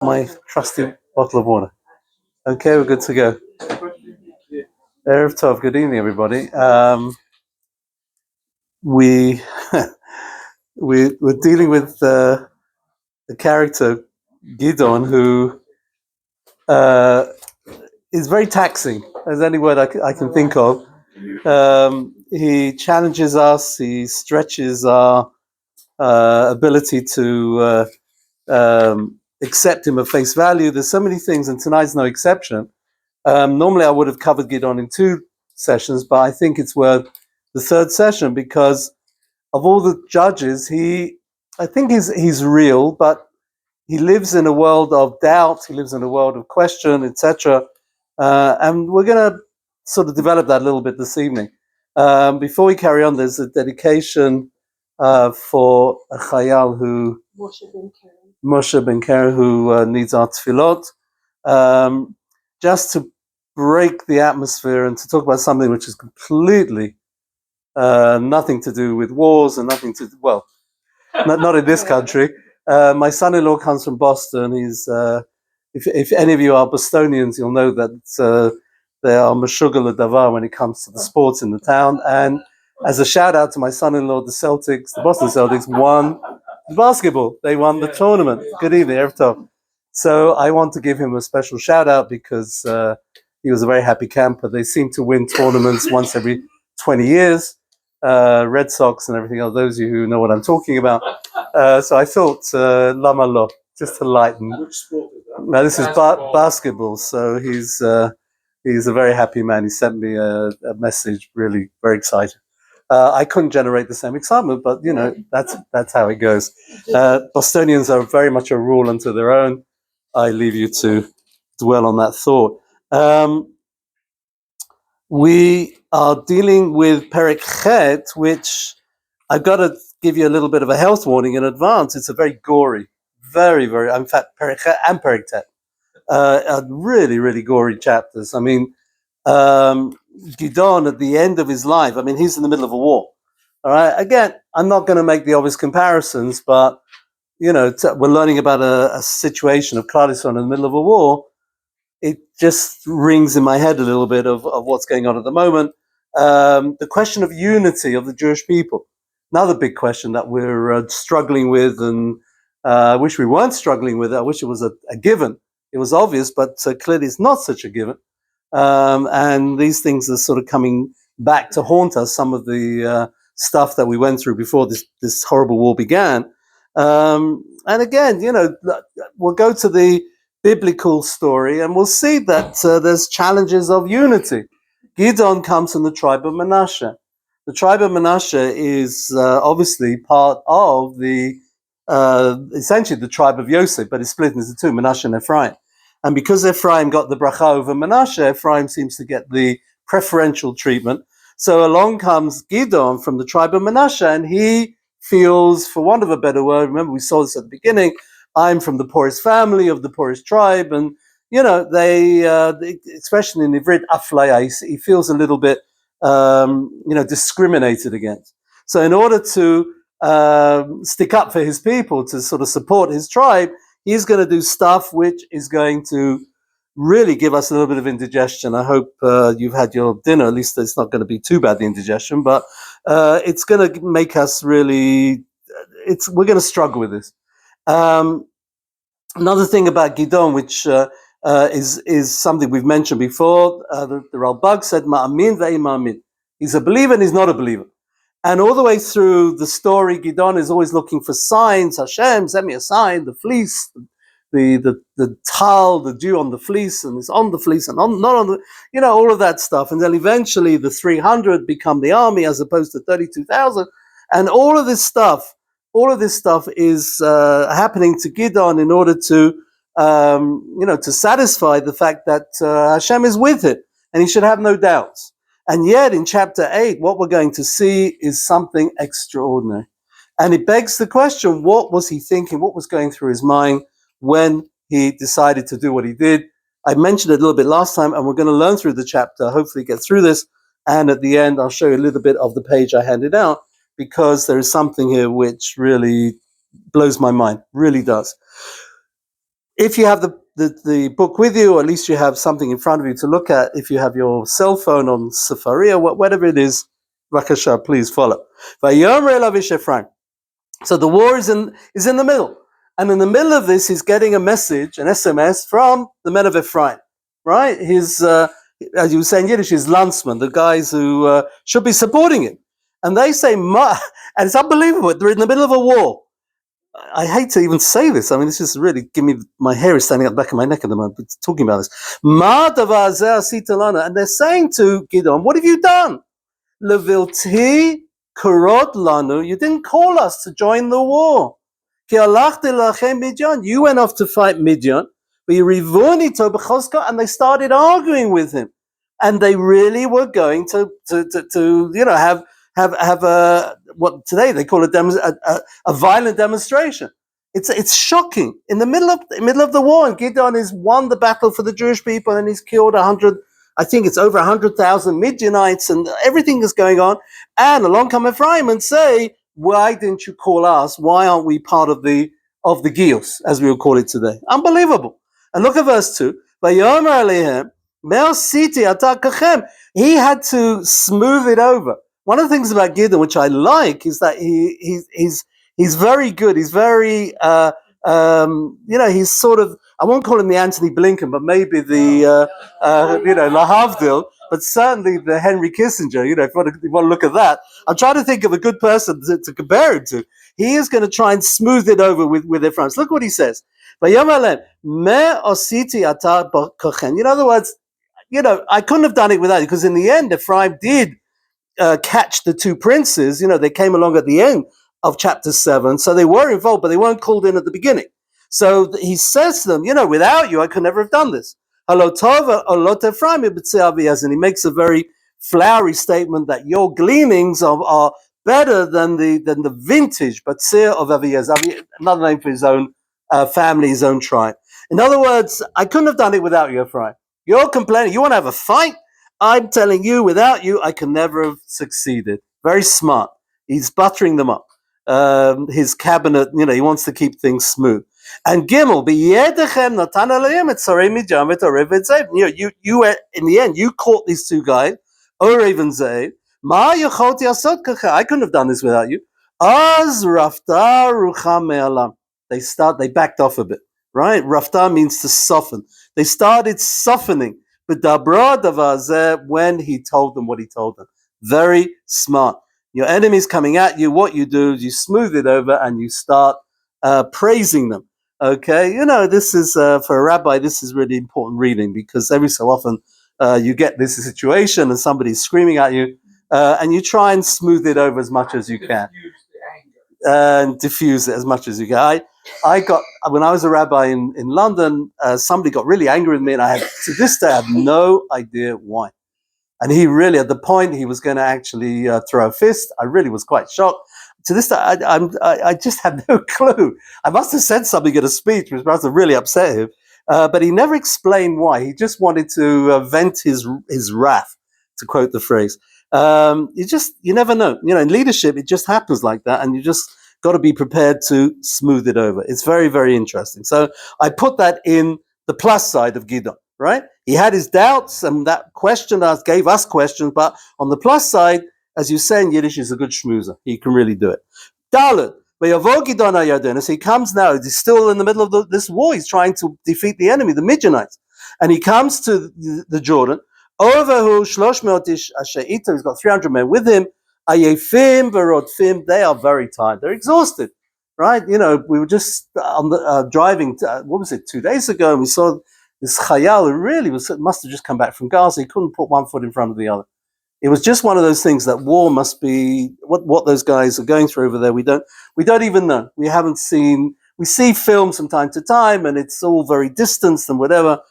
My trusty bottle of water. Okay, we're good to go. Erev Tov, good evening, everybody. We we're dealing with the character Gidon, who uh, is very taxing. As any word I can think of. He challenges us. He stretches our ability to accept him at face value. There's so many things, and tonight's no exception. Normally, I would have covered Gidon in 2 sessions, but I think it's worth the 3rd session because of all the judges, I think he's real, but he lives in a world of doubt. He lives in a world of question, etc. And we're going to sort of develop that a little bit this evening. Before we carry on, there's a dedication for a chayal who Moshe Ben Keren, who needs our tefillot. Just to break the atmosphere and to talk about something which is completely nothing to do with wars and nothing to, well, not in this country. My son-in-law comes from Boston. He's, if any of you are Bostonians, you'll know that they are meshugal davar when it comes to the sports in the town. And as a shout out to my son-in-law, the Boston Celtics won basketball. They won the tournament. Good evening, Erev Tov. So I want to give him a special shout out because he was a very happy camper. They seem to win tournaments once every 20 years. Red Sox and everything else, those of you who know what I'm talking about. So I thought, lama lo, just to lighten. Which sport is that? Now this is basketball, so he's a very happy man. He sent me a message, really very excited. I couldn't generate the same excitement, but you know, that's how it goes. Bostonians are very much a rule unto their own. I leave you to dwell on that thought. We are dealing with Perek Chet, which I've got to give you a little bit of a health warning in advance. It's a very gory, very, very, in fact, Perek Chet and Perek Tet are really, really gory chapters. I mean, Gidon at the end of his life, I mean, he's in the middle of a war. All right. Again, I'm not going to make the obvious comparisons, but, you know, we're learning about a situation of Klal Yisrael in the middle of a war. It just rings in my head a little bit of what's going on at the moment. The question of unity of the Jewish people, another big question that we're struggling with, and I wish we weren't struggling with it. I wish it was a given. It was obvious, but clearly it's not such a given. And these things are sort of coming back to haunt us, some of the stuff that we went through before this horrible war began. And again, you know, we'll go to the biblical story and we'll see that there's challenges of unity. Gidon comes from the tribe of Manasseh. The tribe of Manasseh is obviously part of essentially the tribe of Yosef, but it's split into 2, Manasseh and Ephraim. And because Ephraim got the bracha over Manasseh, Ephraim seems to get the preferential treatment. So along comes Gidon from the tribe of Manasseh, and he feels, for want of a better word, remember we saw this at the beginning, I'm from the poorest family of the poorest tribe, and you know they especially in Ivrit Aflaya, he feels a little bit discriminated against. So in order to stick up for his people, to sort of support his tribe, he's going to do stuff which is going to really give us a little bit of indigestion. I hope you've had your dinner. At least it's not going to be too bad, the indigestion, but it's going to make us really. We're going to struggle with this. Another thing about Gidon, which is something we've mentioned before, the Ralbag said, "Ma'amin ve'ima'amin." He's a believer and he's not a believer. And all the way through the story, Gidon is always looking for signs. Hashem, send me a sign. The fleece, the tal, the dew on the fleece, and it's on the fleece and not on the, all of that stuff. And then eventually the 300 become the army as opposed to 32,000. And all of this stuff is happening to Gidon in order to satisfy the fact that Hashem is with it, and he should have no doubts. And yet, in chapter 8, what we're going to see is something extraordinary. And it begs the question, what was he thinking? What was going through his mind when he decided to do what he did? I mentioned it a little bit last time, and we're going to learn through the chapter, hopefully get through this. And at the end, I'll show you a little bit of the page I handed out, because there is something here which really blows my mind, really does. if you have the book with you, or at least you have something in front of you to look at, if you have your cell phone on Safari or whatever it is, Rakasha, please follow. So the war is in the middle. And in the middle of this, he's getting a message, an SMS from the men of Ephraim, right? His, as you say in Yiddish, his landsmen, the guys who should be supporting him. And they say, and it's unbelievable, they're in the middle of a war. I hate to even say this. I mean, this is really my hair is standing up the back of my neck at the moment talking about this. And they're saying to Gidon, what have you done? Levilti karot lanu. You didn't call us to join the war. You went off to fight Midian, and they started arguing with him, and they really were going to have what today they call a violent demonstration. It's shocking in the middle of the war, and Gidon has won the battle for the Jewish people, and he's killed 100. I think it's over 100,000 Midianites, and everything is going on. And along come Ephraim and say, "Why didn't you call us? Why aren't we part of the Gios, as we would call it today?" Unbelievable. And look at verse 2. He had to smooth it over. One of the things about Gidon, which I like, is that he's very good. He's very he's sort of, I won't call him the Anthony Blinken, but maybe the Lahavdil, but certainly the Henry Kissinger. If you want to look at that, I'm trying to think of a good person to compare him to. He is going to try and smooth it over with their friends. Look what he says. In other words, I couldn't have done it without you, because in the end, Ephraim did catch the two princes. They came along at the end of chapter 7, so they were involved, but they weren't called in at the beginning. So he says to them, without you, I could never have done this. And he makes a very flowery statement that your gleanings are better than the vintage, but of Aviyaz, another name for his own family, his own tribe. In other words, I couldn't have done it without you, Ephraim. You're complaining, you want to have a fight? I'm telling you, without you, I can never have succeeded. Very smart. He's buttering them up. His cabinet, he wants to keep things smooth. And Gimel, you in the end, you caught these two guys, Orev and Zev. I couldn't have done this without you. They backed off a bit, right? Rafta means to soften. They started softening. When he told them what he told them. Very smart. Your enemy's coming at you. What you do is you smooth it over and you start praising them. Okay, this is for a rabbi. This is really important reading, because every so often you get this situation and somebody's screaming at you, and you try and smooth it over as much as you can, and diffuse it as much as you can. I got, when I was a rabbi in London, somebody got really angry with me, and to this day I have no idea why. And he really, at the point he was going to actually throw a fist, I really was quite shocked. To this day, I just had no clue. I must have said something in a speech which must have really upset him, but he never explained why. He just wanted to vent his wrath, to quote the phrase. You never know. In leadership, it just happens like that, and you just got to be prepared to smooth it over. It's very, very interesting. So I put that in the plus side of Gidon, right? He had his doubts, and that question gave us questions, but on the plus side, as you say in Yiddish, he's a good schmoozer. He can really do it. Dalet, so he comes now, he's still in the middle of this war. He's trying to defeat the enemy, the Midianites. And he comes to the Jordan. He's got 300 men with him. Ayefim verodfim, they are very tired. They're exhausted, right? We were just driving, 2 days ago, and we saw this chayal who really must have just come back from Gaza. He couldn't put one foot in front of the other. It was just one of those things that war must be, what those guys are going through over there. We don't even know. We haven't seen, we see films from time to time, and it's all very distanced and whatever.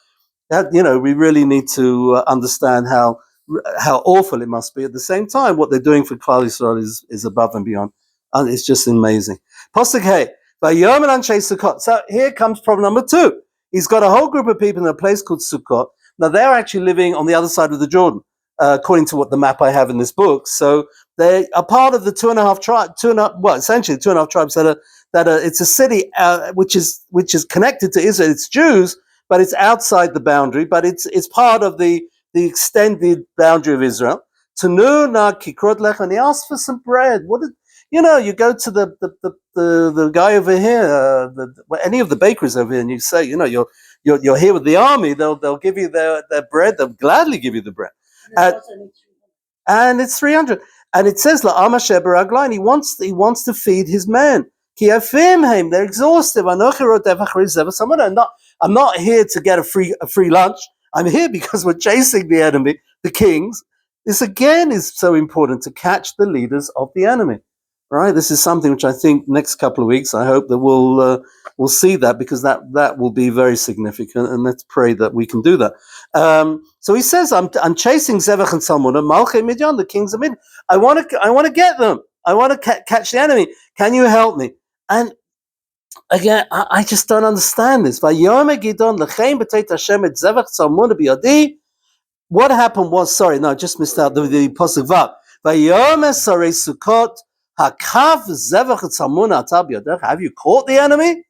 We really need to understand how awful it must be. At the same time, what they're doing for Klal Yisrael is above and beyond. And it's just amazing. Pasuk Hey, so here comes problem number 2. He's got a whole group of people in a place called Sukkot. Now they're actually living on the other side of the Jordan, according to what the map I have in this book. So they are part of the 2.5 tribes, essentially 2.5 tribes that that it's a city which is connected to Israel. It's Jews, but it's outside the boundary, but it's part of the extended boundary of Israel. Tanuna kikrot lech, and he asked for some bread. You go to the guy over here, any of the bakeries over here, and you say, you're here with the army. They'll give you their bread. They'll gladly give you the bread. And it's 300. And it says La Amashe Baragline, he wants to feed his men. They're exhausted. I'm not here to get a free lunch. I'm here because we're chasing the enemy, the kings. This again is so important, to catch the leaders of the enemy. Right? This is something which I think next couple of weeks, I hope that we'll see that, because that will be very significant, and let's pray that we can do that. So he says, I'm chasing Zevach and Salmona, Malchei Midian, the kings of Midian. I want to get them. I want to catch the enemy. Can you help me? And again, I just don't understand this. Vayomer Gidon lechem b'teit Hashem et Zevach Salmona b'yadi. What happened was, just missed out the pasuk vav. Vayomer sarei Sukkot hakav Zevach et Salmona atar b'yadech. Have you caught the enemy?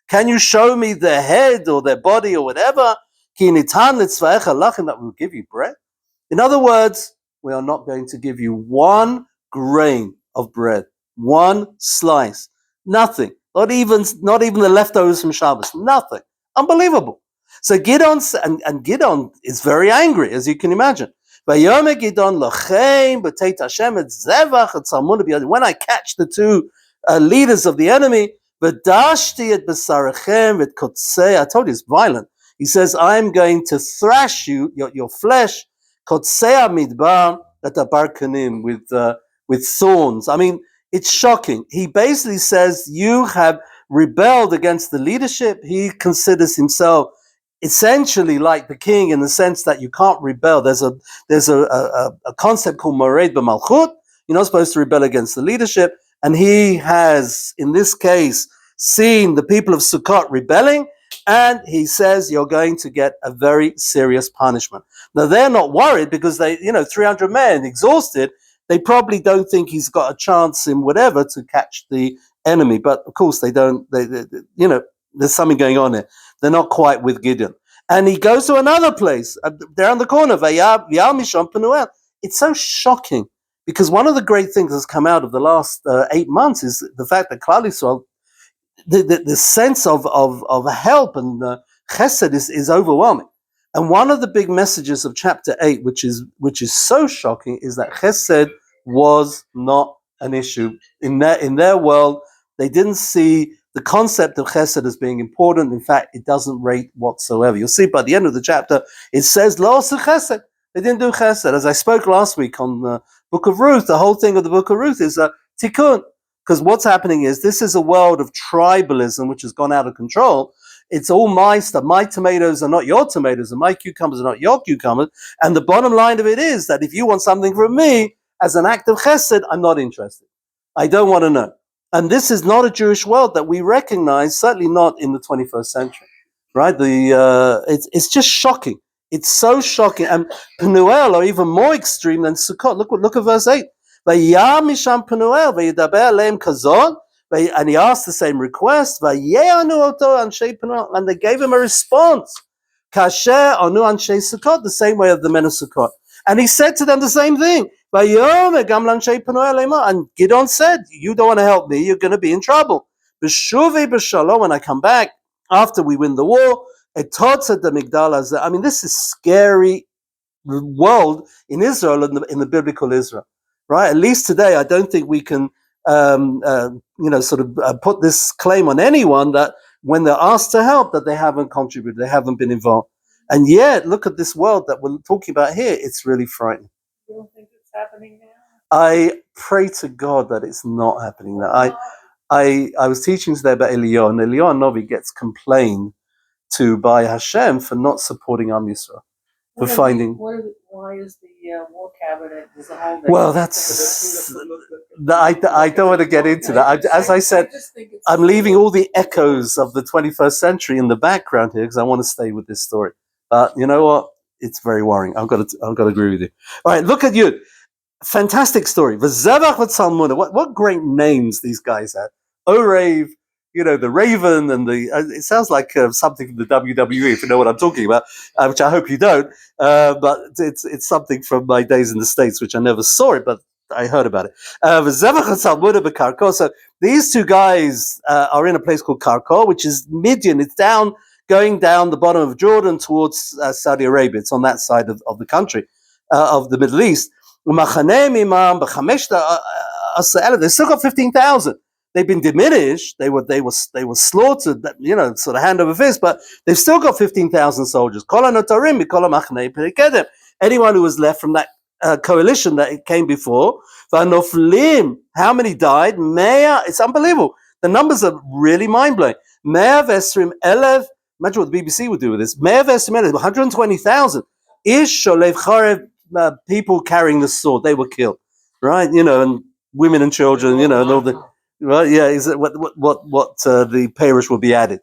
Can you show me their head or their body or whatever? That will give you bread. In other words, we are not going to give you one grain of bread, one slice, nothing. Not even the leftovers from Shabbos, nothing. Unbelievable. So Gidon, and Gidon is very angry, as you can imagine. When I catch the two leaders of the enemy, I told you it's violent. He says, I'm going to thrash you, your flesh, with thorns. I mean, it's shocking. He basically says, you have rebelled against the leadership. He considers himself essentially like the king, in the sense that you can't rebel. There's a concept called mored b'malchut. You're not supposed to rebel against the leadership. And he has, in this case, seen the people of Sukkot rebelling, and he says you're going to get a very serious punishment. Now they're not worried, because 300 men exhausted, they probably don't think he's got a chance in whatever to catch the enemy. But of course they don't. There's something going on here. They're not quite with Gidon. And he goes to another place, there on the corner, it's so shocking, because one of the great things that's come out of the last 8 months is the fact that Klal Yisrael, the sense of help and chesed is overwhelming. And one of the big messages of chapter 8, which is so shocking, is that chesed was not an issue in their world. They didn't see the concept of chesed as being important. In fact, it doesn't rate whatsoever. You'll see by the end of the chapter, it says, Lo asu chesed. They didn't do chesed. As I spoke last week on the Book of Ruth, the whole thing of the Book of Ruth is tikkun. Because what's happening is, this is a world of tribalism which has gone out of control. It's all my stuff. My tomatoes are not your tomatoes, and my cucumbers are not your cucumbers. And the bottom line of it is that if you want something from me as an act of chesed, I'm not interested. I don't want to know. And this is not a Jewish world that we recognize, certainly not in the 21st century, right? It's just shocking. It's so shocking. And Penuel are even more extreme than Sukkot. Look at verse 8. And he asked the same request, and they gave him a response. The same way of the men of Sukkot. And he said to them the same thing. And Gidon said, you don't want to help me, you're going to be in trouble. When I come back, after we win the war, I mean, this is scary world in Israel, in the biblical Israel. Right? At least today, I don't think we can, put this claim on anyone that when they're asked to help, that they haven't contributed, they haven't been involved. And yet, look at this world that we're talking about here. It's really frightening. You don't think it's happening now? I pray to God that it's not happening now. I was teaching today about Eliyahu, and Eliyahu Novi gets complained to by Hashem for not supporting Am Yisrael. Why is the war cabinet? Well, I don't want to get into that. As I said, I'm leaving all the echoes of the 21st century in the background here, because I want to stay with this story. But you know what? It's very worrying. I've got to agree with you. All right, look at you. Fantastic story. V'zevach v'tzalmuna. What great names these guys had. Orev, the Raven and the. It sounds like something from the WWE, if you know what I'm talking about, which I hope you don't. But it's something from my days in the States, which I never saw it, but I heard about it. So these two guys are in a place called Karkor, which is Midian. It's going down the bottom of Jordan towards Saudi Arabia. It's on that side of the country, of the Middle East. They still got 15,000. They've been diminished. They were slaughtered, sort of hand over fist. But they've still got 15,000 soldiers. Anyone who was left from that coalition that came before. How many died? It's unbelievable. The numbers are really mind blowing. Imagine what the BBC would do with this. 120,000. Ish sholev charev, people carrying the sword. They were killed, right? And women and children, and all the. Right, yeah, is it what the parish will be added?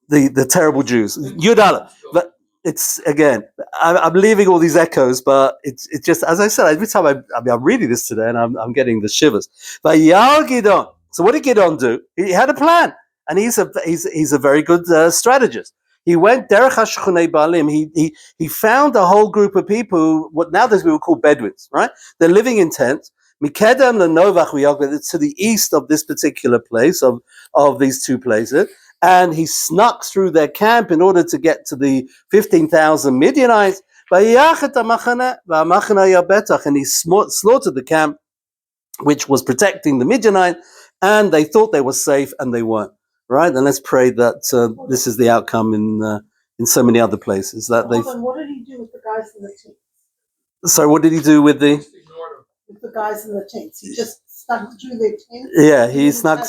The terrible Jews, Yudala. But it's again, I'm leaving all these echoes, but it's just as I said. Every time I'm reading this today, and I'm getting the shivers. But Gidon. So what did Gidon do? He had a plan, and he's a very good strategist. He went derech hashchunei baalim. He found a whole group of people. What nowadays we would call Bedouins, right? They're living in tents. Mikedem lenovach to the east of this particular place of these two places, and he snuck through their camp in order to get to the 15,000 Midianites. And he slaughtered the camp, which was protecting the Midianite, and they thought they were safe, and they weren't. Right, and let's pray that this is the outcome in so many other places that they. What did he do with the guys in the tents? Sorry, what did he do with the? With the guys in the tents, he just stuck through their tents. Yeah, he snuck.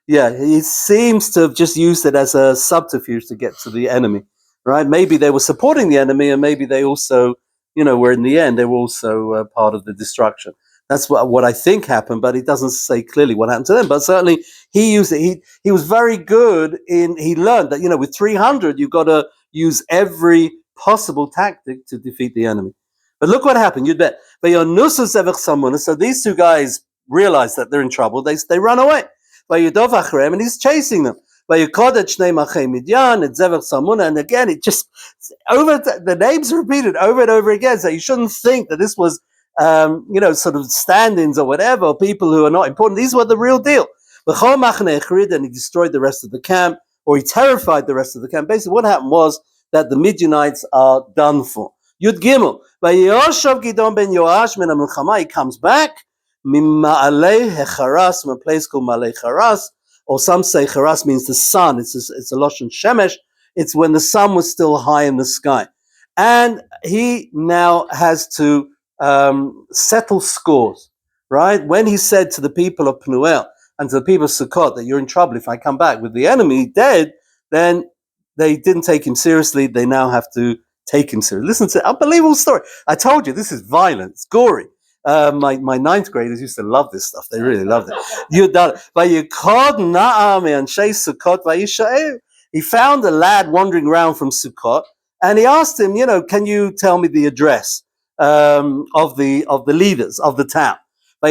Yeah, he seems to have just used it as a subterfuge to get to the enemy. Right? Maybe they were supporting the enemy, and maybe they also, were in the end they were also part of the destruction. That's what I think happened, but it doesn't say clearly what happened to them. But certainly he used it. He was very good he learned that, with 300, you've got to use every possible tactic to defeat the enemy. But look what happened, you'd bet. So these two guys realize that they're in trouble. They run away. And he's chasing them. And again, it just, the names are repeated over and over again. So you shouldn't think that this was sort of stand-ins or whatever, or people who are not important. These were the real deal. And he destroyed the rest of the camp, or he terrified the rest of the camp. Basically, what happened was that the Midianites are done for. Yud Gimel. Gidon ben Yoash min ha-milchama. He comes back. Mima'alei hecharas, from a place called Ma'alei Charas, or some say Charas means the sun. It's a Lashon Shemesh. It's when the sun was still high in the sky. And he now has to settle scores, right? When he said to the people of Penuel and to the people of Sukkot that you're in trouble if I come back with the enemy dead, then they didn't take him seriously. They now have to take him seriously. Listen to the unbelievable story. I told you, this is violent. It's gory. My ninth graders used to love this stuff. They really loved it. He found a lad wandering around from Sukkot, and he asked him, can you tell me the address of the leaders of the town? So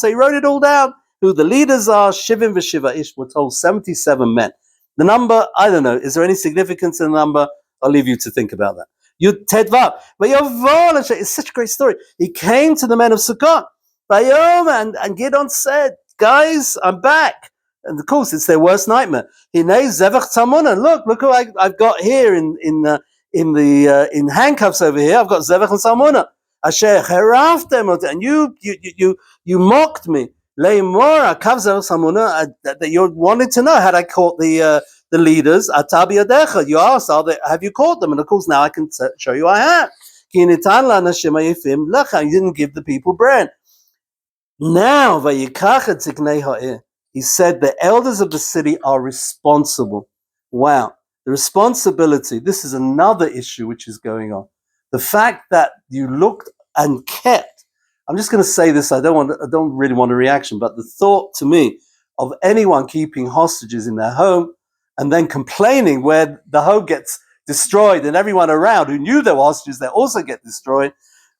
he wrote it all down, who the leaders are. Shivim v'shiva ish, we're told 77 men. The number, I don't know. Is there any significance in the number? I'll leave you to think about that. Yud Tedvav. It's such a great story. He came to the men of Sukkot. And Gidon said, guys, I'm back. And of course, it's their worst nightmare. Look who I've got here in handcuffs over here. I've got Zevach and Salmona. Asher heraftem, and you mocked me. Leimora kavzer Salmona, that you wanted to know had I caught the leaders. Atabi adecha, you asked, have you caught them? And of course, now I can show you I have. You didn't give the people bread. Now, he said the elders of the city are responsible. Wow, the responsibility. This is another issue which is going on. The fact that you looked and kept. I'm just going to say this. I don't really want a reaction, but the thought to me of anyone keeping hostages in their home and then complaining where the home gets destroyed and everyone around who knew there were hostages, they also get destroyed.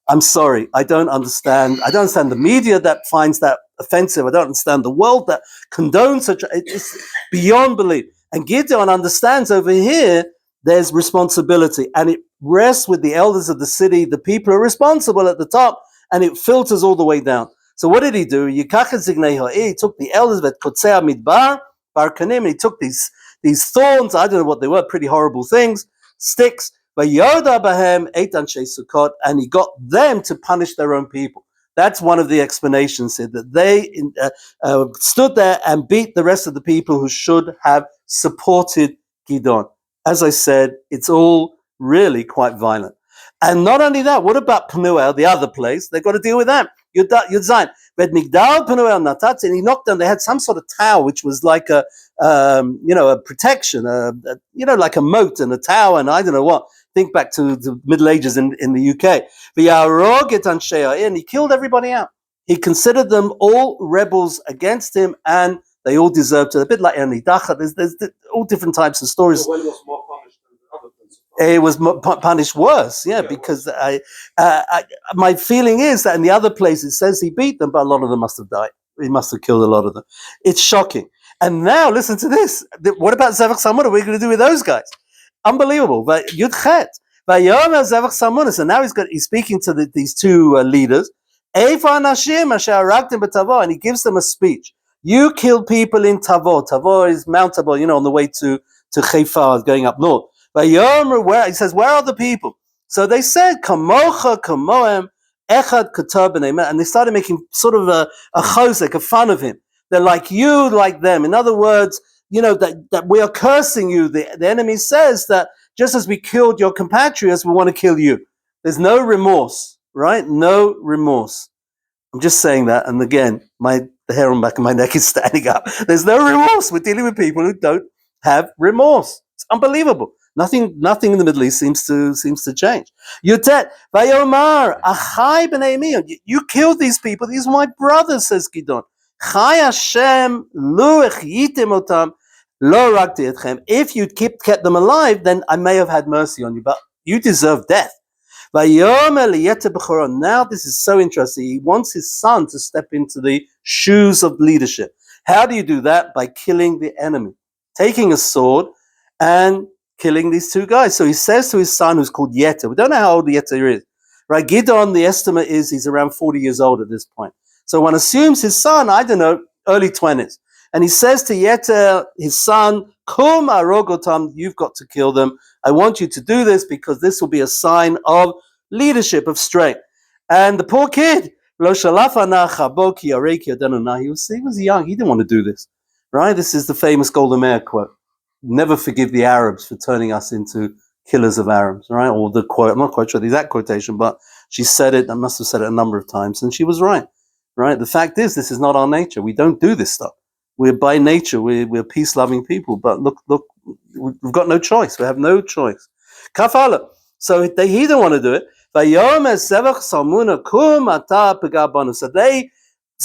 I'm sorry, I don't understand. I don't understand the media that finds that offensive. I don't understand the world that condones such. It's beyond belief. And Gidon understands over here there's responsibility, and it rests with the elders of the city. The people are responsible at the top, and it filters all the way down. So what did he do? He took the elders of Kotzea Midbar, Barkanim, and he took these thorns. I don't know what they were. Pretty horrible things, sticks. And he got them to punish their own people. That's one of the explanations here, that they stood there and beat the rest of the people who should have supported Gidon. As I said, it's all really quite violent. And not only that, what about Penuel, the other place? They've got to deal with that. Yud Zayin. And he knocked down, they had some sort of tower, which was like a protection, like a moat and a tower, and I don't know what. Think back to the Middle Ages in the UK. And he killed everybody out. He considered them all rebels against him, and they all deserved it. A bit like Enidacha. There's all different types of stories. Well, was more punished than the other principles. It was punished worse, because my feeling is that in the other place it says he beat them, but a lot of them must have died. He must have killed a lot of them. It's shocking. And now listen to this. What about Zevach Salmon? What are we going to do with those guys? Unbelievable. But Yudchet. And now he's speaking to these two leaders. And he gives them a speech. You killed people in Tavor. Tavor is Mount Tabor, on the way to Haifa, going up north. He says, where are the people? So they said, Kamocha, Kamoem, Echad, Katab, and they started making sort of a chosek, a fun of him. They're like you, like them. In other words, that we are cursing you. The enemy says that just as we killed your compatriots, we want to kill you. There's no remorse, right? No remorse. I'm just saying that, and again, the hair on the back of my neck is standing up. There's no remorse. We're dealing with people who don't have remorse. It's unbelievable. Nothing in the Middle East seems to change. Yutet Vayomar Achai b'nei mi. You killed these people. These are my brothers, says Gidon. Chai Hashem lo echyitim otam lo rakti etchem. If you'd kept them alive, then I may have had mercy on you, but you deserve death. Now this is so interesting. He wants his son to step into the shoes of leadership. How do you do that? By killing the enemy, taking a sword and killing these two guys. So he says to his son, who's called Yeter. We don't know how old Yeter is. Right? Gidon, the estimate is he's around 40 years old at this point. So one assumes his son, I don't know, early 20s. And he says to Yeter, his son, Kum arogotam, you've got to kill them. I want you to do this because this will be a sign of leadership, of strength. And the poor kid, he was young. He didn't want to do this. Right? This is the famous Golda Meir quote. Never forgive the Arabs for turning us into killers of Arabs. Right? Or the quote, I'm not quite sure the exact quotation, but she said it, I must have said it a number of times, and she was right. Right? The fact is, this is not our nature. We don't do this stuff. We're by nature, we're peace-loving people, but look, we've got no choice. We have no choice. Kafala. So he didn't want to do it. So Zevach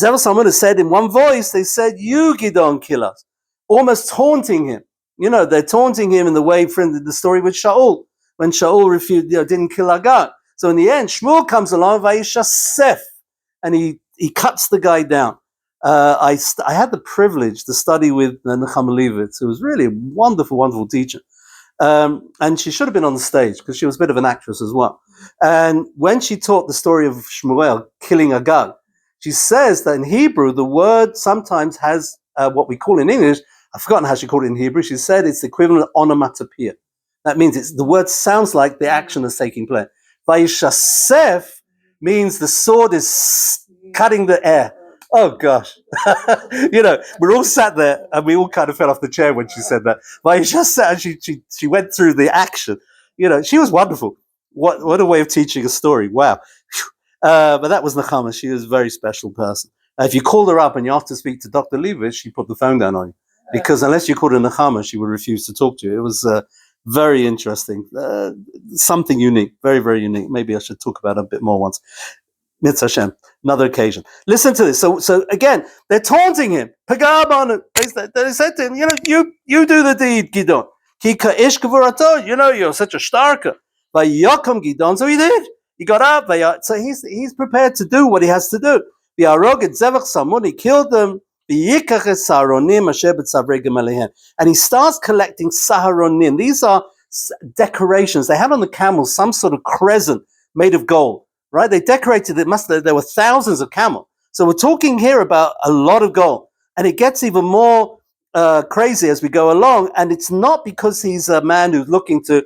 Salmuna said in one voice, they said, you, Gidon, kill us. Almost taunting him. They're taunting him in the way, friend, the story with Shaul. When Shaul refused, didn't kill Agag. So in the end, Shmuel comes along, Vayishasef, and he cuts the guy down. I had the privilege to study with Nechama Leibowitz, who was really a wonderful, wonderful teacher. And she should have been on the stage because she was a bit of an actress as well. And when she taught the story of Shmuel killing Agag, she says that in Hebrew, the word sometimes has what we call in English, I've forgotten how she called it in Hebrew, she said it's the equivalent of onomatopoeia. That means the word sounds like the action is taking place. Vayishasef means the sword is cutting the air. Oh gosh. We're all sat there and we all kind of fell off the chair when she said that. But just sat and she went through the action. She was wonderful. What a way of teaching a story. Wow. But that was Nechama. She was a very special person. If you called her up and you asked to speak to Dr. Leibowitz, she put the phone down on you. Because unless you called her Nechama, she would refuse to talk to you. It was very interesting. Something unique. Very, very unique. Maybe I should talk about it a bit more once. Mitzvah Hashem, another occasion. Listen to this. So again, they're taunting him. Pagabon. They said to him, you do the deed, Gidon. Kika ish kavurato. You're such a starker. By Yokum Gidon. So he did. He got up. So he's prepared to do what he has to do. He killed them. And he starts collecting saharonim. These are decorations. They had on the camels some sort of crescent made of gold, right? They decorated it. There were thousands of camels. So we're talking here about a lot of gold. And it gets even more crazy as we go along. And it's not because he's a man who's looking to,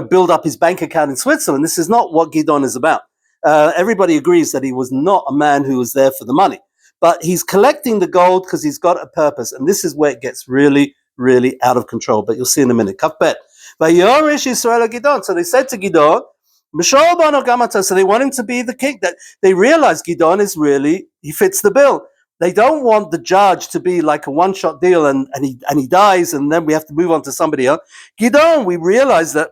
build up his bank account in Switzerland. This is not what Gidon is about. Everybody agrees that he was not a man who was there for the money. But he's collecting the gold because he's got a purpose. And this is where it gets really, really out of control. But you'll see in a minute. Kafbet. Gidon. So they said to Gidon, so they want him to be the king. That they realize Gidon is really, he fits the bill. They don't want the judge to be like a one-shot deal and he dies and then we have to move on to somebody else. Gidon, we realize that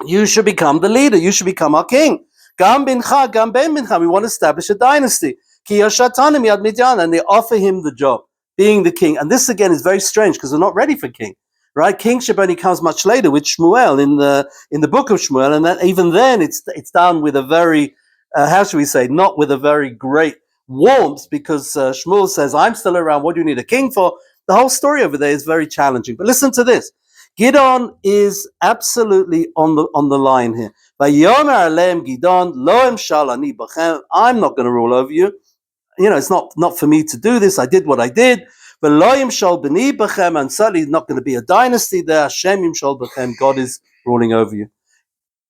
you should become the leader. You should become our king. Gam bincha, gam ben bincha. We want to establish a dynasty. And they offer him the job, being the king. And this again is very strange because we're not ready for king, right? Kingship only comes much later with Shmuel in the book of Shmuel, and that even then it's done with a very how should we say, not with a very great warmth, because Shmuel says, "I'm still around. What do you need a king for?" The whole story over there is very challenging. But listen to this. Gidon is absolutely on the line here. Vayomer aleim Gidon, lo emshal ani bachem. I'm not going to rule over you. It's not for me to do this. I did what I did. V'lo yimshal b'ni bachem, and certainly not going to be a dynasty there. Hashem yimshal bachem. God is ruling over you.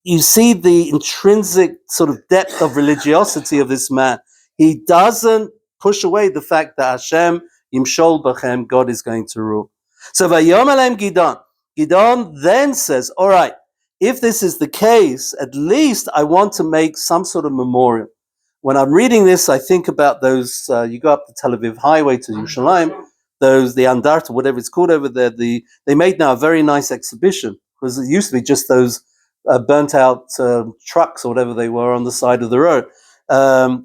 You see the intrinsic sort of depth of religiosity of this man. He doesn't push away the fact that Hashem yimshol bachem, God is going to rule. So vayom aleim Gidon. Gidon then says, all right, if this is the case, at least I want to make some sort of memorial. When I'm reading this, I think about those, you go up the Tel Aviv highway to Yerushalayim, the Andarta, whatever it's called over there, they made now a very nice exhibition, because it used to be just those burnt out trucks or whatever they were on the side of the road.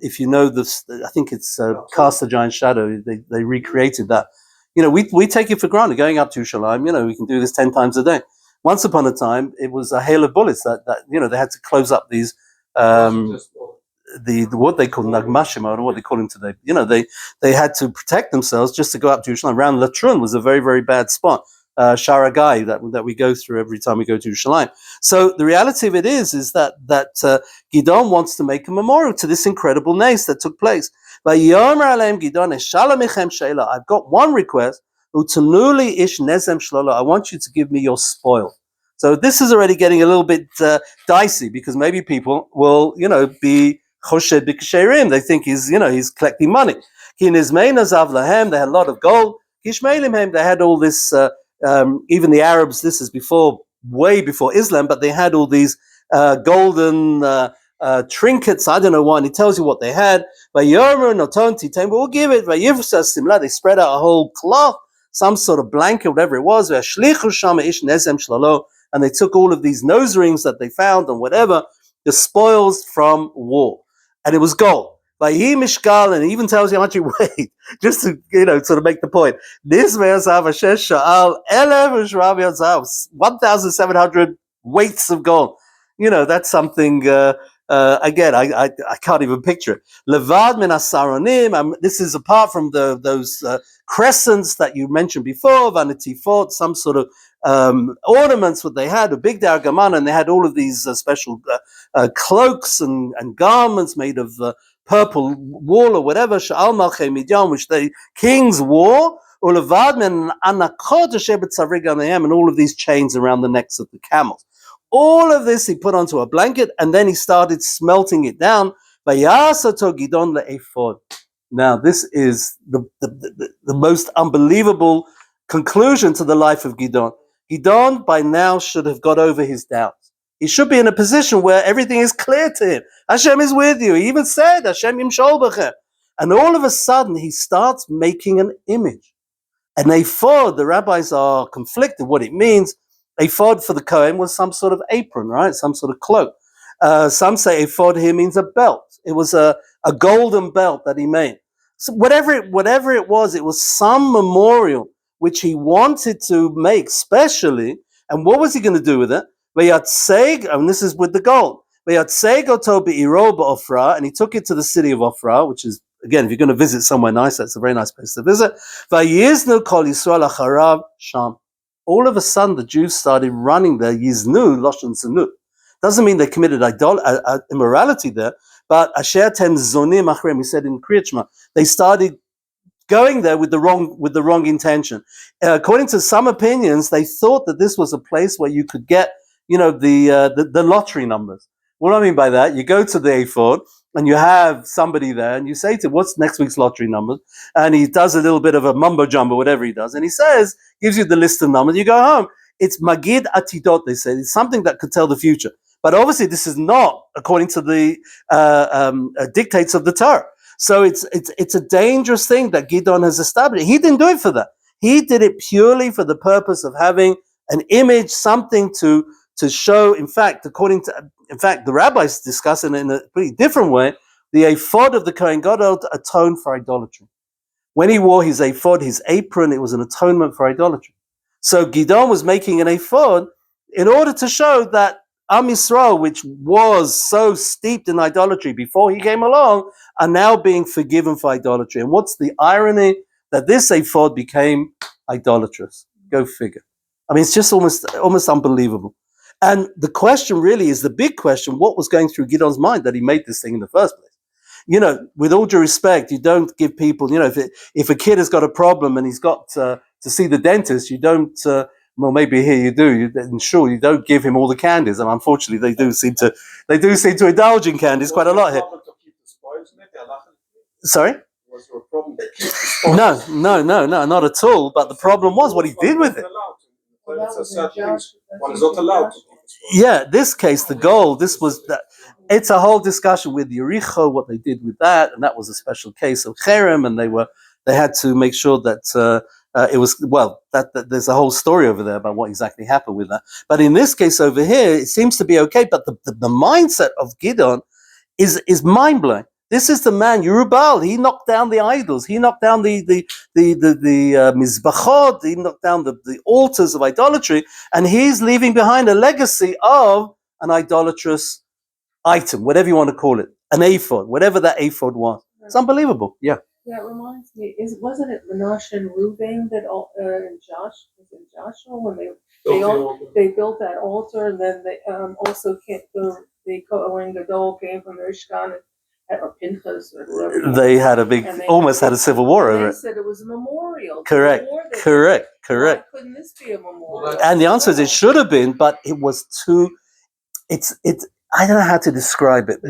If you know this, I think it's Cast a Giant Shadow, they recreated that. We take it for granted going up to Yerushalayim, we can do this 10 times a day. Once upon a time, it was a hail of bullets that they had to close up these, what they call nagmashim, or what they call them today. They had to protect themselves just to go up to Yerushalayim. Around Latrun was a very, very bad spot. Sharagai that we go through every time we go to Yerushalayim. So the reality of it is that Gidon wants to make a memorial to this incredible nace that took place. I've got one request. I want you to give me your spoil. So this is already getting a little bit dicey, because maybe people will, be choshed b'ksherim. They think he's collecting money. They had a lot of gold. They had all this. Even the Arabs. This is way before Islam, but they had all these golden trinkets. I don't know why. And he tells you what they had. We'll give it. They spread out a whole cloth, some sort of blanket, whatever it was. And they took all of these nose rings that they found and whatever, the spoils from war. And it was gold. And it even tells you how much you weighed, just to sort of make the point. This 1,700 weights of gold. That's something. Again, I can't even picture it. Levad min asaronim. This is apart from those crescents that you mentioned before, vanity fort, some sort of ornaments that they had, a big dargamana, and they had all of these special cloaks and garments made of purple wool or whatever, sha'al malchei Midian, which the kings wore, ulevad min anakot shebet savriganayim, and all of these chains around the necks of the camels. All of this he put onto a blanket, and then he started smelting it down. Vayasato Gidon le'ephod. Now this is the most unbelievable conclusion to the life of Gidon. Gidon by now should have got over his doubts. He should be in a position where everything is clear to him. Hashem is with you. He even said, Hashem yimshol b'chem. And all of a sudden, he starts making an image. An ephod, the rabbis are conflicted what it means. Ephod for the Kohen was some sort of apron, right? Some sort of cloak. Some say ephod here means a belt. It was a golden belt that he made. So whatever it was some memorial which he wanted to make specially. And what was he going to do with it? And this is with the gold. And he took it to the city of Ophrah, which is, again, if you're going to visit somewhere nice, that's a very nice place to visit. All of a sudden, the Jews started running there. Yiznu, Loshen Zenu. Doesn't mean they committed immorality there, but Asher Tem Zonim Achrem, he said in Kriyat Shema, they started going there with the wrong intention. According to some opinions, they thought that this was a place where you could get, the lottery numbers. What do I mean by that? You go to the ephod and you have somebody there, and you say to him, "What's next week's lottery numbers?" And he does a little bit of a mumbo jumbo, whatever he does, and he says, gives you the list of numbers. You go home. It's Magid Atidot. They say it's something that could tell the future. But obviously, this is not according to the dictates of the Torah. So it's a dangerous thing that Gidon has established. He didn't do it for that. He did it purely for the purpose of having an image, something to show. In fact, the rabbis discuss it in a pretty different way. The ephod of the Kohen Gadol atoned for idolatry. When he wore his ephod, his apron, it was an atonement for idolatry. So Gidon was making an ephod in order to show that Am Yisrael, which was so steeped in idolatry before he came along, are now being forgiven for idolatry. And what's the irony? That this ephod became idolatrous. Go figure. I mean, it's just almost unbelievable. And the question really is the big question: what was going through Gidon's mind that he made this thing in the first place? With all due respect, you don't give people, if a kid has got a problem and he's got to see the dentist, you don't. Well, maybe here you do. You don't give him all the candies, and unfortunately, they do seem to indulge in candies quite a lot here. Sorry? Was there a problem? No, not at all. But the problem was what he did with it. One is not allowed to. Yeah, this case, the gold. This was that. It's a whole discussion with Yericho, what they did with that, and that was a special case of cherem, and they had to make sure that. It was that there's a whole story over there about what exactly happened with that. But in this case over here, it seems to be okay. But the mindset of Gidon is mind blowing. This is the man Yerubal. He knocked down the idols. He knocked down the mizbachot. He knocked down the altars of idolatry, and he's leaving behind a legacy of an idolatrous item, whatever you want to call it, an ephod, whatever that ephod was. It's unbelievable. Yeah. Yeah, it reminds me. Wasn't it Menashe and Reuben that Joshua when they built that altar, and then they also the Kohen Gadol came from their Ishkan or Pinchas or whoever. They had almost had a civil war over it. They said it was a memorial. Correct. Why couldn't this be a memorial? And the answer is it should have been, but it was too. It's. I don't know how to describe it.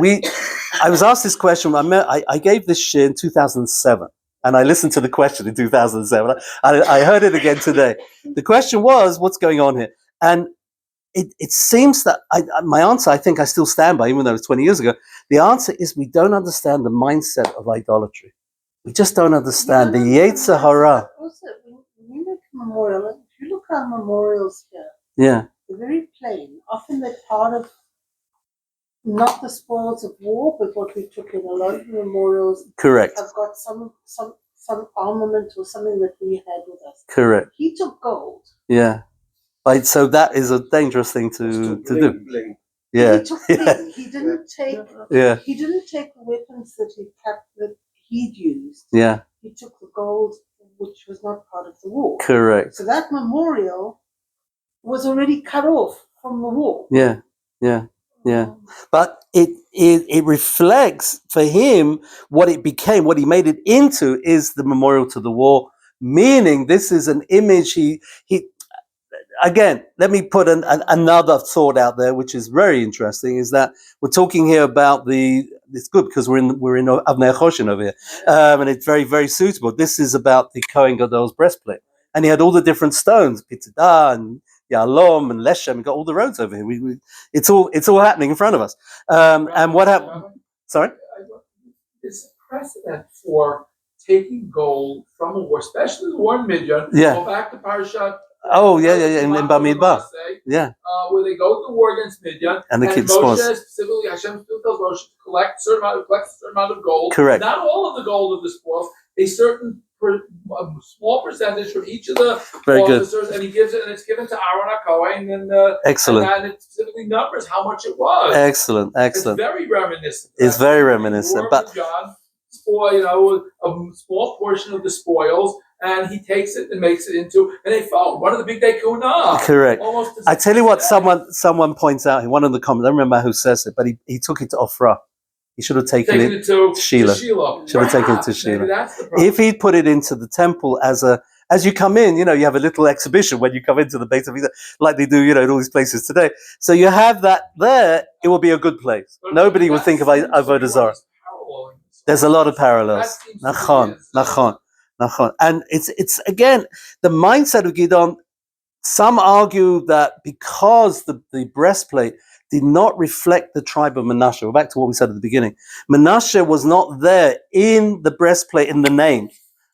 I was asked this question. I gave this shir in 2007, and I listened to the question in 2007. I heard it again today. The question was, "What's going on here?" And it seems that my answer, I think I still stand by, even though it was 20 years ago. The answer is we don't understand the mindset of idolatry. We just don't understand the Yetzer Hara. Also, when you make a memorial, if you look at memorials here, they're very plain. Often they're part of not the spoils of war, but what we took in. A lot of the memorials Correct. have got some armament or something that we had with us. Correct. He took gold. Yeah. Right, so that is a dangerous thing to do. Bling. Yeah. He took bling. He didn't take. Yeah. He didn't take the weapons that he'd used. Yeah. He took the gold, which was not part of the war. Correct. So that memorial was already cut off from the war. Yeah. But it reflects for him what it became, what he made it into is the memorial to the war. Meaning, this is an image. He again. Let me put another thought out there, which is very interesting. Is that we're talking here about it's good because we're in Avnei Choshen over here, and it's very, very suitable. This is about the Kohen Gadol's breastplate, and he had all the different stones, Pitzadah and Yalom and Leshem. We got all the roads over here. It's all happening in front of us. And what happened? Sorry. There's precedent for taking gold from a war, especially the war in Midian. Yeah. Go back to Parashat. Oh yeah. In Bamidbar. Yeah. Where they go to the war against Midian, and the kids' Moshe spoils. specifically, Hashem still tells Moshe to collect a certain amount of gold. Correct. Not all of the gold of the spoils, a certain a small percentage from each of the Very good. officers, and he gives it, and it's given to Aaron HaKohen, and Excellent. and it specifically numbers how much it was. Excellent. It's very reminiscent. It's very reminiscent. But John, a small portion of the spoils, and he takes it and makes it into an ephod, one of the big day kuna. Correct. Almost I tell you what, someone points out in one of the comments. I don't remember who says it, but he took it to Ophrah. He should have taken it to Sheila. Should have taken it to Sheila. If he'd put it into the temple as you come in, you have a little exhibition when you come into the Beit HaMikdash, like they do, in all these places today. So you have that there. It will be a good place. Nobody would think of Avodah Zarah. There's a lot of parallels. Nachon. And it's again the mindset of Gidon. Some argue that because the breastplate did not reflect the tribe of Manasseh. We're back to what we said at the beginning. Manasseh was not there in the breastplate in the name,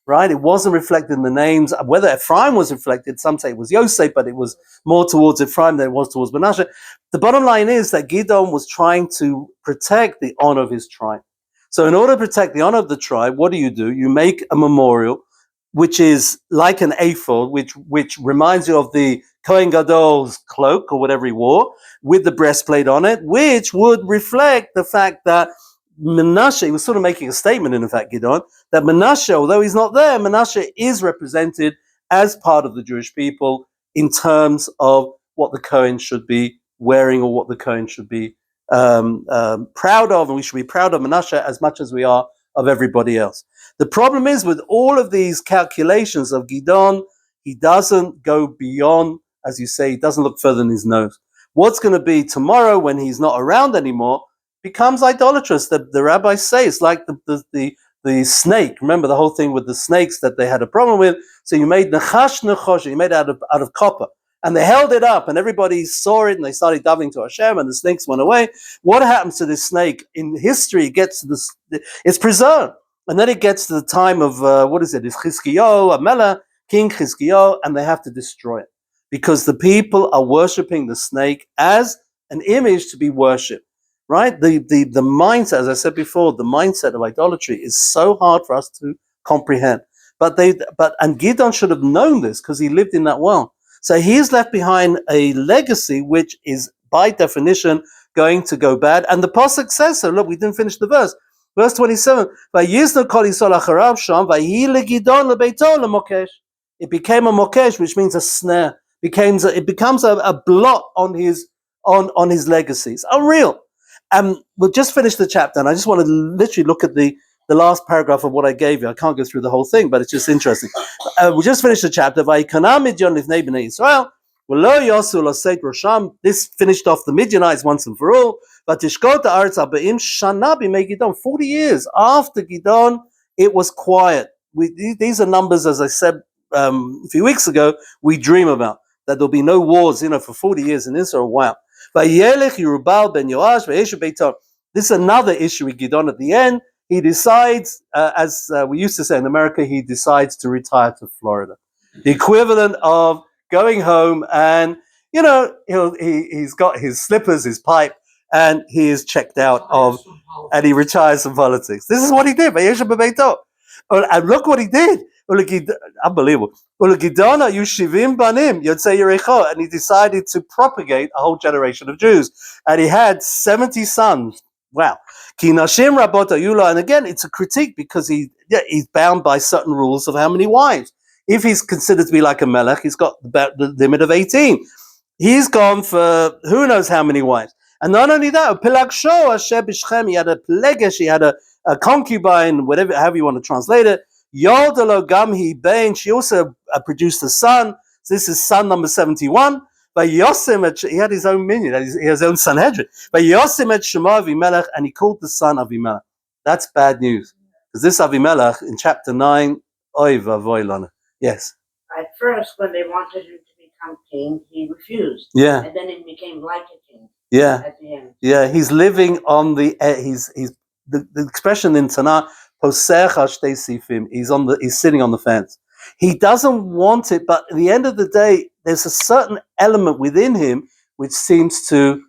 right? It wasn't reflected in the names. Whether Ephraim was reflected, some say it was Yosef, but it was more towards Ephraim than it was towards Manasseh. The bottom line is that Gidon was trying to protect the honor of his tribe. So in order to protect the honor of the tribe, what do? You make a memorial, which is like an ephod, which reminds you of the Kohen Gadol's cloak or whatever he wore, with the breastplate on it, which would reflect the fact that Manasseh, he was sort of making a statement in fact, Gidon, that Manasseh, although he's not there, Manasseh is represented as part of the Jewish people in terms of what the Kohen should be wearing or what the Kohen should be proud of, and we should be proud of Manasseh as much as we are of everybody else. The problem is with all of these calculations of Gidon, he doesn't go beyond, as you say, he doesn't look further than his nose. What's going to be tomorrow when he's not around anymore becomes idolatrous. The rabbis say it's like the snake. Remember the whole thing with the snakes that they had a problem with. So you made nechash, you made it out of copper. And they held it up, and everybody saw it, and they started davening to Hashem, and the snakes went away. What happens to this snake? In history, it gets to this, it's preserved. And then it gets to the time of, it's Chizkiyahu, Amelech, King Chizkiyahu, and they have to destroy it. Because the people are worshipping the snake as an image to be worshipped, right? The mindset, as I said before, the mindset of idolatry is so hard for us to comprehend. And Gidon should have known this because he lived in that world. So he's left behind a legacy which is, by definition, going to go bad. And the Pasuk says so. Look, we didn't finish the verse. Verse 27. It became a mokesh, which means a snare. It becomes a blot on his legacy. It's unreal. We'll just finish the chapter, and I just want to literally look at the last paragraph of what I gave you. I can't go through the whole thing, but it's just interesting. We just finished the chapter. This finished off the Midianites once and for all. 40 years after Gidon, it was quiet. These are numbers, as I said a few weeks ago, we dream about. That there'll be no wars, for 40 years in Israel. Wow. This is another issue with Gidon at the end. He decides, as we used to say in America, he decides to retire to Florida. The equivalent of going home and, he's got his slippers, his pipe, and he is checked out and he retires from politics. This is what he did. And look what he did. Unbelievable. And he decided to propagate a whole generation of Jews. And he had 70 sons. Wow. And again, it's a critique because he's bound by certain rules of how many wives. If he's considered to be like a melech, he's got the limit of 18. He's gone for who knows how many wives. And not only that, he had a plegesh, he had a concubine, however you want to translate it. Yodalo Gamhi Bain, she also produced a son. So this is son number 71. But Yosim, he had his own minion, he had his own Sanhedrin. But Yosim et Shema Avimelech, and he called the son Avimelech. That's bad news. Because this Avimelech in chapter 9, Oy vavoy lana. Yes. At first, when they wanted him to become king, he refused. Yeah. And then he became like a king. Yeah. At the end. Yeah, he's living on the the expression in Tanakh, Posech Hashtei Sifim, he's sitting on the fence. He doesn't want it, but at the end of the day, there's a certain element within him which seems to,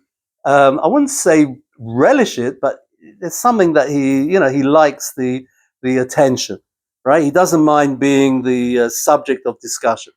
I wouldn't say relish it, but there's something that he likes the attention. right? He doesn't mind being the subject of discussion.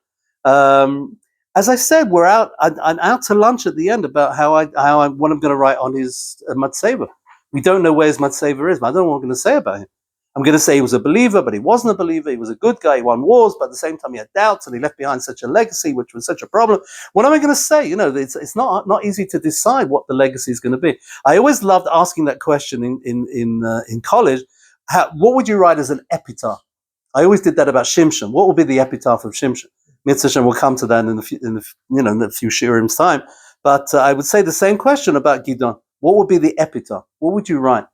As I said, I'm out to lunch at the end about what I'm going to write on his Matsever. We don't know where his Matsever is, but I don't know what I'm going to say about him. I'm going to say he was a believer, but he wasn't a believer. He was a good guy. He won wars, but at the same time he had doubts, and he left behind such a legacy, which was such a problem. What am I going to say? It's not easy to decide what the legacy is going to be. I always loved asking that question in college. What would you write as an epitaph? I always did that about Shimshon. What will be the epitaph of Shimshon? Mitzvah Shem will come to that in a few shiurim's time. But I would say the same question about Gidon. What would be the epitaph? What would you write?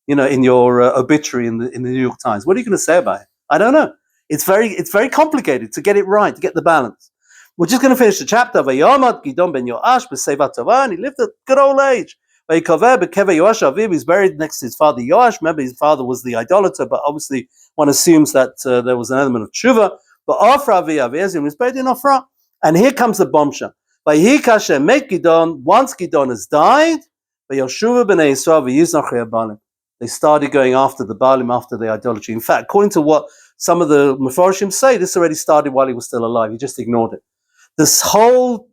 In your obituary in the New York Times. What are you going to say about it? I don't know. It's very complicated to get it right, to get the balance. We're just going to finish the chapter. Vayomad Gidon ben Yoash b'Seivat Tova, and he lived at good old age. Vayikaver b'Keva Yoash Aviv. He's buried next to his father Yoash. Remember, his father was the idolater, but obviously one assumes that there was an element of tshuva. But Ofra Aviyazim was buried in Ofra. And here comes the bombshell. Vayikashem met Gidon. Once Gidon has died, Vayoshuva b'nei Yisrael v'yiznach Balim. They started going after the Baalim, after the idolatry. In fact, according to what some of the Mefarshim say, this already started while he was still alive. He just ignored it. This whole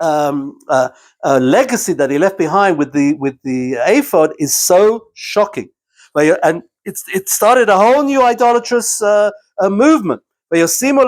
legacy that he left behind with the ephod is so shocking, and it started a whole new idolatrous movement. Even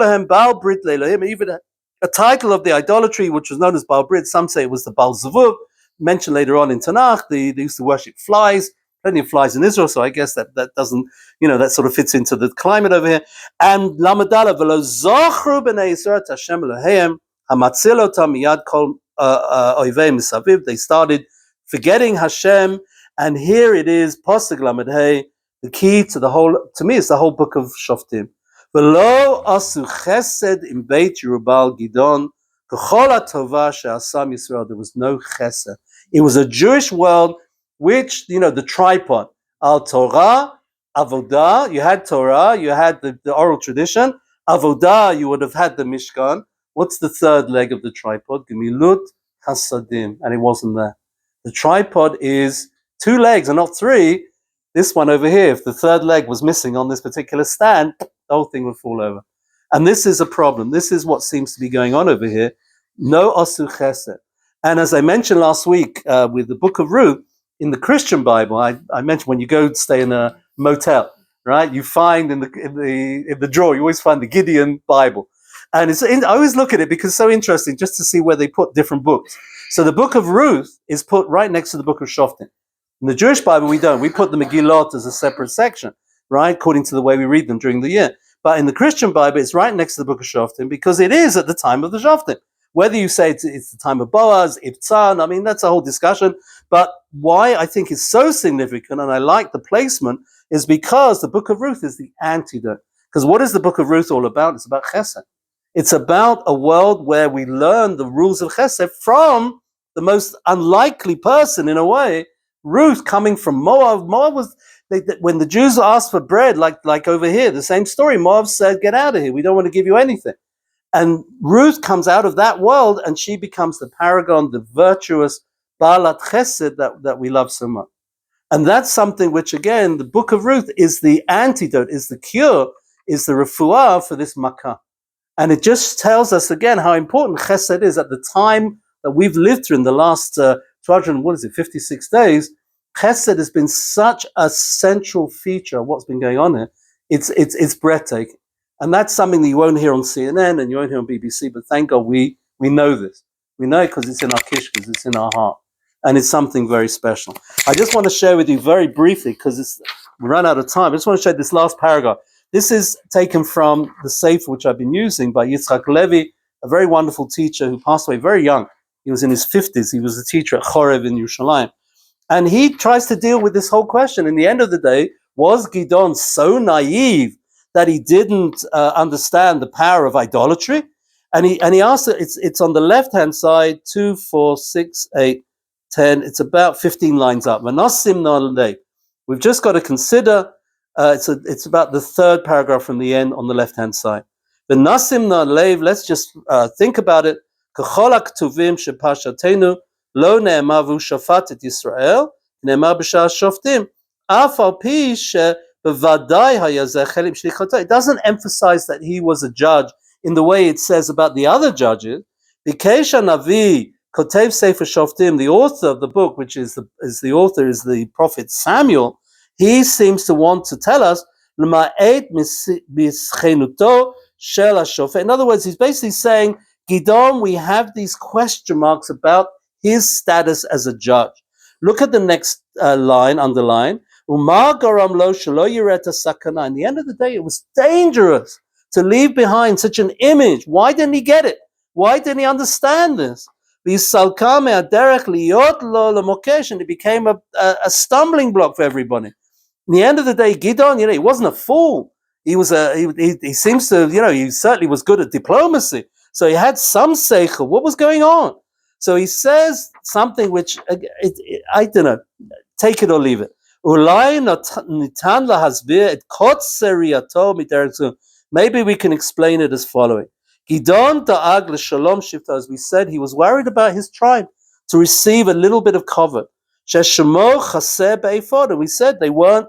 a title of the idolatry, which was known as Baal Brit, some say it was the Baal Zavuv, mentioned later on in Tanakh. They used to worship flies. Plenty of flies in Israel, so I guess that doesn't, that sort of fits into the climate over here. And Lamadala v'lo zochru b'nei Yisrael Hashem Eloheim hamatzil otam miyad kol oivei misaviv. They started forgetting Hashem, and here it is, Pasuk Lamed Hey, the key to me, it's the whole book of Shoftim. V'lo asu chesed im beit Yerubal Gidon k'chol hatova she'asam Yisrael. There was no chesed. It was a Jewish world. Which, the tripod, al-Torah, avodah, you had Torah, you had the oral tradition, avodah, you would have had the Mishkan. What's the third leg of the tripod? Gemilut Hasadim, and it wasn't there. The tripod is 2 legs and not 3. This one over here, if the third leg was missing on this particular stand, the whole thing would fall over. And this is a problem. This is what seems to be going on over here. No asu chesed. And as I mentioned last week with the book of Ruth, in the Christian Bible, I mentioned when you go stay in a motel, right? You find in the drawer, you always find the Gidon Bible, and I always look at it because it's so interesting just to see where they put different books. So the book of Ruth is put right next to the book of Shoftim. In the Jewish Bible, we don't. We put the Megillot as a separate section, right? According to the way we read them during the year. But in the Christian Bible, it's right next to the book of Shoftim because it is at the time of the Shoftim. Whether you say it's the time of Boaz, Ibtzan, that's a whole discussion. But why I think it's so significant, and I like the placement, is because the book of Ruth is the antidote. Because what is the book of Ruth all about? It's about chesed. It's about a world where we learn the rules of chesed from the most unlikely person, in a way, Ruth, coming from Moab. Moab was, when the Jews asked for bread, like over here, the same story, Moab said, get out of here, we don't want to give you anything. And Ruth comes out of that world and she becomes the paragon, the virtuous Baalat Chesed that we love so much. And that's something which, again, the book of Ruth is the antidote, is the cure, is the refuah for this makkah. And it just tells us again how important Chesed is at the time that we've lived through in the last 56 days. Chesed has been such a central feature of what's been going on here. It's breathtaking. And that's something that you won't hear on CNN and you won't hear on BBC, but thank God we know this. We know it because it's in our kishkas, it's in our heart. And it's something very special. I just want to share with you very briefly, because we ran out of time. I just want to share this last paragraph. This is taken from the Sefer, which I've been using, by Yitzchak Levi, a very wonderful teacher who passed away very young. He was in his 50s. He was a teacher at Chorev in Yerushalayim. And he tries to deal with this whole question. In the end of the day, was Gidon so naive that he didn't understand the power of idolatry? And he asked it, it's on the left-hand side, 2, 4, 6, 8, 10. It's about 15 lines up. We've just got to consider, it's about the third paragraph from the end on the left-hand side. Let's just think about it. Lo ne'emar v'hu shafat et Yisrael, ne'emar b'sha'as shoftim. Af al pi It doesn't emphasize that he was a judge in the way it says about the other judges. Bikesh Navi Kotev Sefer Shoftim, the author of the book, which is the prophet Samuel. He seems to want to tell us, in other words, he's basically saying, Gidon, we have these question marks about his status as a judge. Look at the next line, underline. Umar garam lo shelo yireta sakana. In the end of the day, it was dangerous to leave behind such an image. Why didn't he get it? Why didn't he understand this? And it became a stumbling block for everybody. In the end of the day, Gidon, he wasn't a fool. He was he seems to, he certainly was good at diplomacy. So he had some seichel. What was going on? So he says something which, I don't know, take it or leave it. Maybe we can explain it as following. Gidon da'ag l'shalom shifta, as we said, he was worried about his tribe to receive a little bit of cover. Sheshemo chaser be'ephod, and we said they weren't,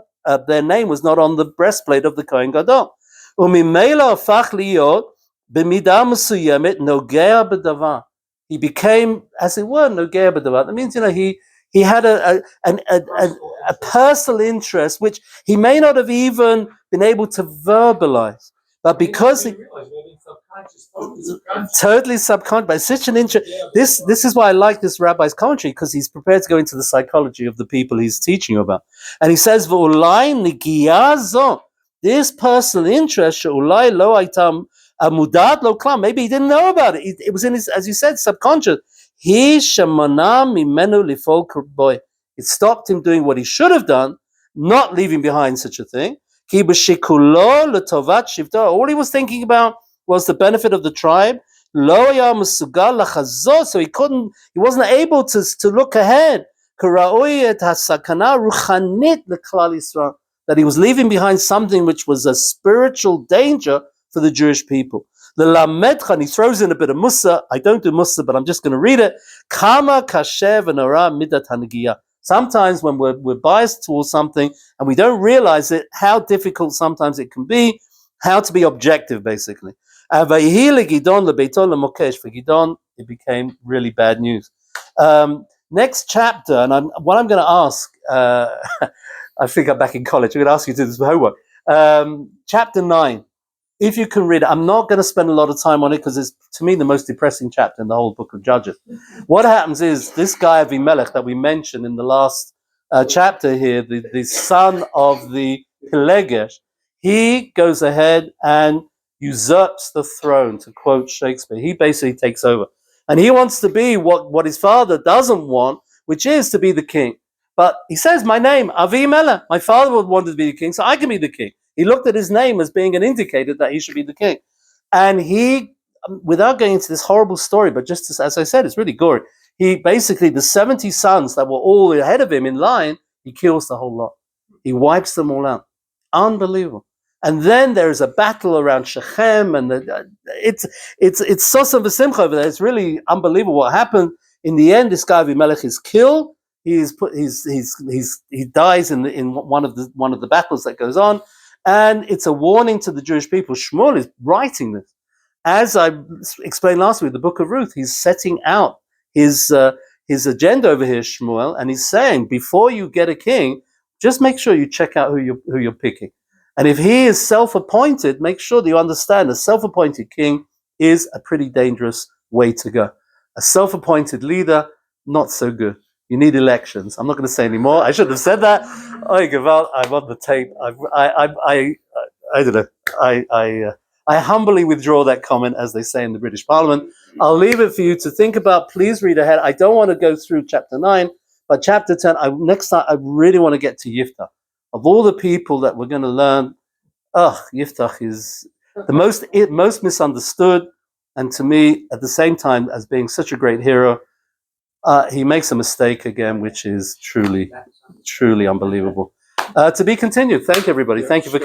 their name was not on the breastplate of the Kohen Gadol. Umimela afach liyot b'midah mesuyemet nogea b'davar. He became, as it were, nogea b'davar. That means, he had a personal interest which he may not have even been able to verbalize, but because he totally subconscious, by such an interest. This is why I like this rabbi's commentary, because he's prepared to go into the psychology of the people he's teaching you about. And he says, this personal interest, maybe he didn't know about it. It was in his, as you said, subconscious. It stopped him doing what he should have done, not leaving behind such a thing. All he was thinking about was the benefit of the tribe. So he wasn't able to look ahead. That he was leaving behind something which was a spiritual danger for the Jewish people. And he throws in a bit of Musa. I don't do Musa, but I'm just going to read it. Sometimes when we're biased towards something and we don't realize it, how difficult sometimes it can be, how to be objective, basically. For Gidon, it became really bad news. Next chapter, and what I'm going to ask, I think I'm back in college, I'm going to ask you to do this homework. Chapter 9. If you can read it, I'm not going to spend a lot of time on it because it's, to me, the most depressing chapter in the whole book of Judges. What happens is this guy Avimelech that we mentioned in the last chapter here, the son of the Pelegesh, he goes ahead and usurps the throne, to quote Shakespeare. He basically takes over. And he wants to be what his father doesn't want, which is to be the king. But he says, my name, Avimelech, my father would want to be the king, so I can be the king. He looked at his name as being an indicator that he should be the king. And he, without going into this horrible story, but just as I said, it's really gory. He basically, the 70 sons that were all ahead of him in line, he kills the whole lot. He wipes them all out. Unbelievable. And then there is a battle around Shechem, and it's Sosam v'Simcha over there. It's really unbelievable what happened. In the end, this guy Avimelech is killed. He dies in one of the battles that goes on. And it's a warning to the Jewish people. Shmuel is writing this. As I explained last week, the book of Ruth, he's setting out his agenda over here, Shmuel, and he's saying, before you get a king, just make sure you check out who you're picking. And if he is self-appointed, make sure that you understand a self-appointed king is a pretty dangerous way to go. A self-appointed leader, not so good. You need elections. I'm not going to say any more. I shouldn't have said that. Oh, Gaval, I'm on the tape. I don't know. I humbly withdraw that comment, as they say in the British Parliament. I'll leave it for you to think about. Please read ahead. I don't want to go through chapter 9, but chapter 10, next time, I really want to get to Yiftach. Of all the people that we're going to learn, Yiftach is the most misunderstood, and to me, at the same time, as being such a great hero, he makes a mistake again, which is truly, truly unbelievable. To be continued. Thank you, everybody. Thank you for coming.